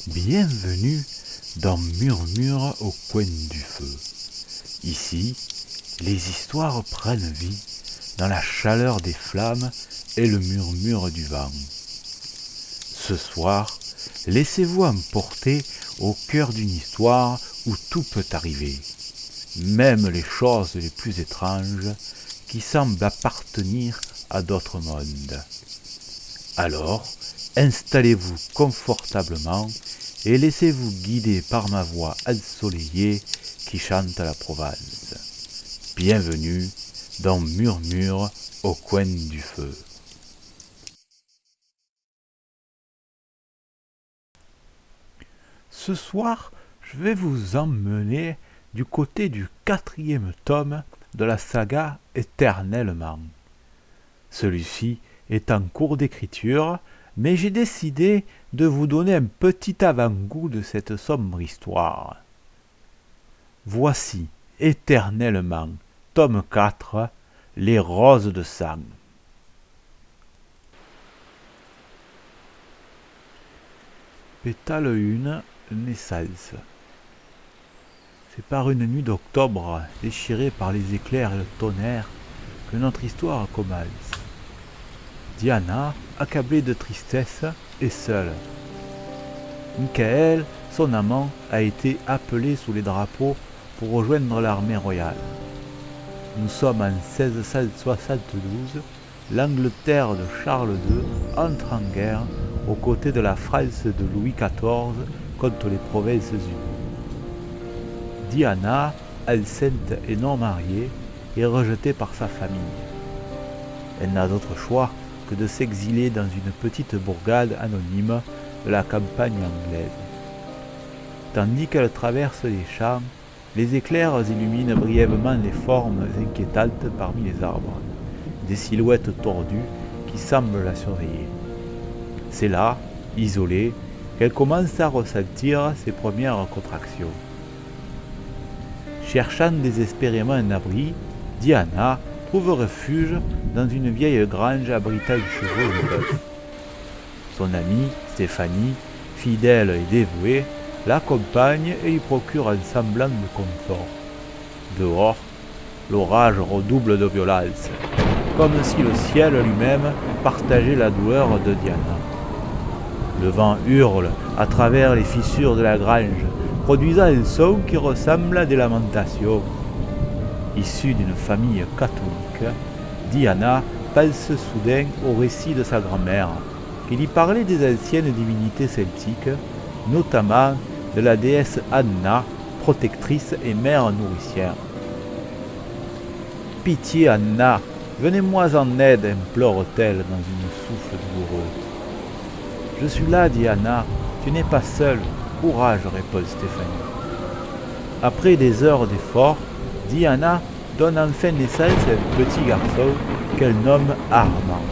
Bienvenue dans Murmure au coin du feu. Ici, les histoires prennent vie dans la chaleur des flammes et le murmure du vent. Ce soir, laissez-vous emporter au cœur d'une histoire où tout peut arriver, même les choses les plus étranges qui semblent appartenir à d'autres mondes. Alors, installez-vous confortablement et laissez-vous guider par ma voix ensoleillée qui chante la Provence. Bienvenue dans Murmure au coin du feu. Ce soir, je vais vous emmener du côté du 4e tome de la saga Éternellement. Celui-ci est en cours d'écriture, mais j'ai décidé de vous donner un petit avant-goût de cette sombre histoire. Voici Éternellement, tome 4, Les roses de sang. Pétale 1, naissance. C'est par une nuit d'octobre, déchirée par les éclairs et le tonnerre, que notre histoire commence. Diana, accablée de tristesse, est seule. Michael, son amant, a été appelé sous les drapeaux pour rejoindre l'armée royale. Nous sommes en 1672, l'Angleterre de Charles II entre en guerre aux côtés de la France de Louis XIV contre les Provinces-Unies. Diana, enceinte et non mariée, est rejetée par sa famille. Elle n'a d'autre choix que de s'exiler dans une petite bourgade anonyme de la campagne anglaise. Tandis qu'elle traverse les champs, les éclairs illuminent brièvement les formes inquiétantes parmi les arbres, des silhouettes tordues qui semblent la surveiller. C'est là, isolée, qu'elle commence à ressentir ses premières contractions. Cherchant désespérément un abri, Diana trouve refuge dans une vieille grange abritant une chevaux et un bœuf. Son amie, Stéphanie, fidèle et dévouée, l'accompagne et lui procure un semblant de confort. Dehors, l'orage redouble de violence, comme si le ciel lui-même partageait la douleur de Diana. Le vent hurle à travers les fissures de la grange, produisant un son qui ressemble à des lamentations. Issue d'une famille catholique, Diana pense soudain au récit de sa grand-mère, qui lui parlait des anciennes divinités celtiques, notamment de la déesse Anna, protectrice et mère nourricière. « Pitié, Anna, venez-moi en aide, implore-t-elle dans une souffle douloureux. « Je suis là, dit Anna, tu n'es pas seule, courage, répond Stéphanie. » Après des heures d'effort, Diana donne enfin naissance à un petit garçon qu'elle nomme Armand.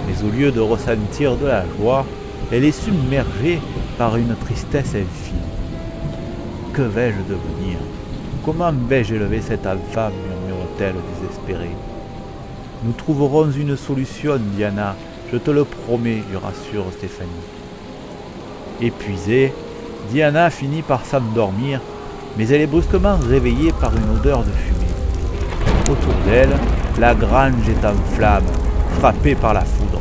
Mais au lieu de ressentir de la joie, elle est submergée par une tristesse infinie. Que vais-je devenir? Comment vais-je élever cet enfant, murmure-t-elle désespérée. Nous trouverons une solution, Diana, je te le promets, lui rassure Stéphanie. Épuisée, Diana finit par s'endormir, mais elle est brusquement réveillée par une odeur de fumée. Autour d'elle, la grange est en flammes, frappée par la foudre.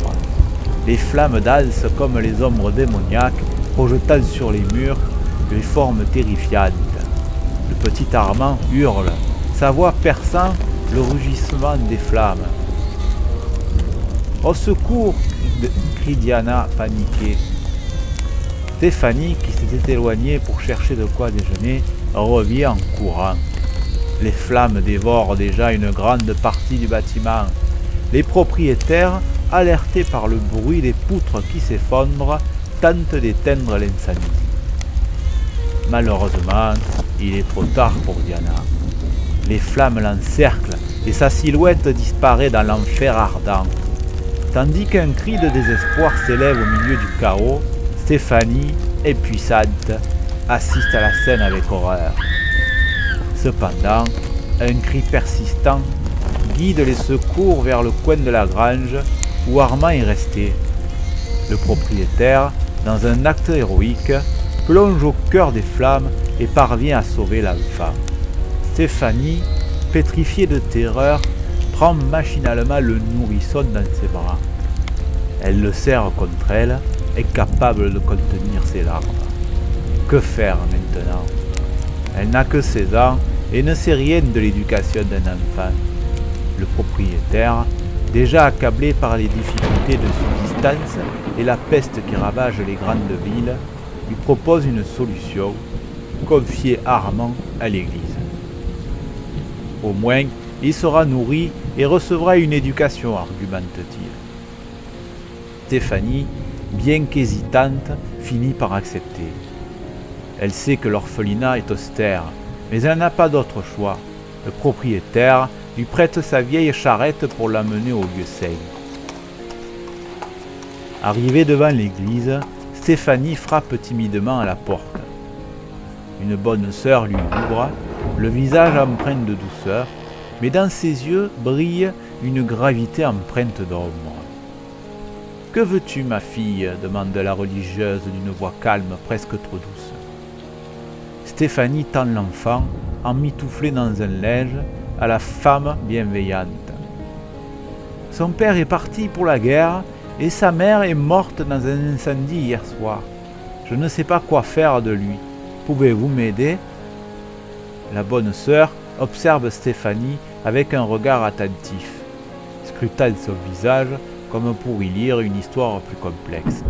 Les flammes dansent comme les ombres démoniaques, projetant sur les murs les formes terrifiantes. Le petit Armand hurle, sa voix perçant le rugissement des flammes. « Au secours !» crie Diana, paniquée. Stéphanie, qui s'était éloignée pour chercher de quoi déjeuner, revient en courant. Les flammes dévorent déjà une grande partie du bâtiment. Les propriétaires, alertés par le bruit des poutres qui s'effondrent, tentent d'éteindre l'incendie. Malheureusement, il est trop tard pour Diana. Les flammes l'encerclent et sa silhouette disparaît dans l'enfer ardent. Tandis qu'un cri de désespoir s'élève au milieu du chaos, Stéphanie, impuissante, assiste à la scène avec horreur. Cependant, un cri persistant guide les secours vers le coin de la grange où Armand est resté. Le propriétaire, dans un acte héroïque, plonge au cœur des flammes et parvient à sauver l'enfant. Stéphanie, pétrifiée de terreur, prend machinalement le nourrisson dans ses bras. Elle le serre contre elle, incapable de contenir ses larmes. Que faire maintenant? Elle n'a que 16 ans et ne sait rien de l'éducation d'un enfant. Le propriétaire, déjà accablé par les difficultés de subsistance et la peste qui ravage les grandes villes, lui propose une solution: confier Armand à l'église. Au moins, il sera nourri et recevra une éducation, argumente-t-il. Stéphanie, bien qu'hésitante, finit par accepter. Elle sait que l'orphelinat est austère, mais elle n'a pas d'autre choix. Le propriétaire lui prête sa vieille charrette pour l'amener au lieu saint. Arrivée devant l'église, Stéphanie frappe timidement à la porte. Une bonne sœur lui ouvre, le visage empreint de douceur, mais dans ses yeux brille une gravité empreinte d'ombre. « Que veux-tu, ma fille ?» demande la religieuse d'une voix calme, presque trop douce. Stéphanie tend l'enfant, emmitouflé dans un linge, à la femme bienveillante. Son père est parti pour la guerre et sa mère est morte dans un incendie hier soir. Je ne sais pas quoi faire de lui. Pouvez-vous m'aider ? La bonne sœur observe Stéphanie avec un regard attentif, scrutant son visage comme pour y lire une histoire plus complexe.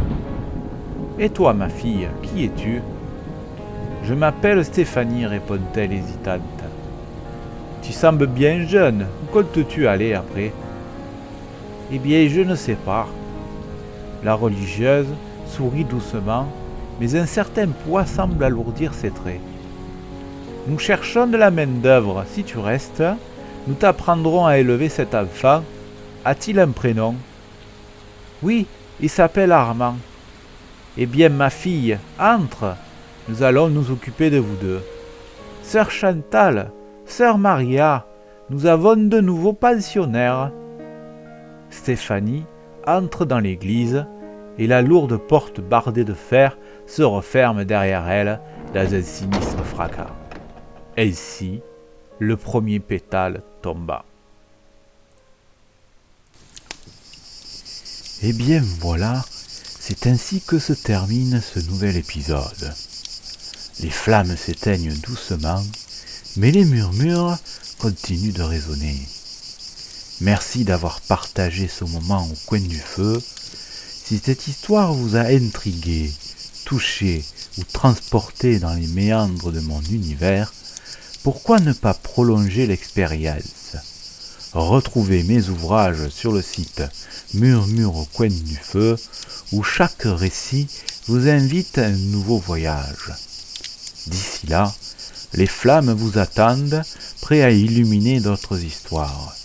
« Et toi, ma fille, qui es-tu » ? « Je m'appelle Stéphanie, répond-elle hésitante. « Tu sembles bien jeune, où comptes-tu aller après ?»« Eh bien, je ne sais pas. » La religieuse sourit doucement, mais un certain poids semble alourdir ses traits. « Nous cherchons de la main-d'œuvre. Si tu restes, nous t'apprendrons à élever cet enfant. A-t-il un prénom ?»« Oui, il s'appelle Armand. »« Eh bien, ma fille, entre. Nous allons nous occuper de vous deux. Sœur Chantal, sœur Maria, nous avons de nouveaux pensionnaires. » Stéphanie entre dans l'église et la lourde porte bardée de fer se referme derrière elle dans un sinistre fracas. Ainsi, le premier pétale tomba. Et bien voilà, c'est ainsi que se termine ce nouvel épisode. Les flammes s'éteignent doucement, mais les murmures continuent de résonner. Merci d'avoir partagé ce moment au coin du feu. Si cette histoire vous a intrigué, touché ou transporté dans les méandres de mon univers, pourquoi ne pas prolonger l'expérience ? Retrouvez mes ouvrages sur le site Murmure au coin du feu, où chaque récit vous invite à un nouveau voyage. D'ici là, les flammes vous attendent, prêts à illuminer d'autres histoires.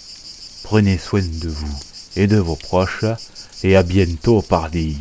Prenez soin de vous et de vos proches, et à bientôt par des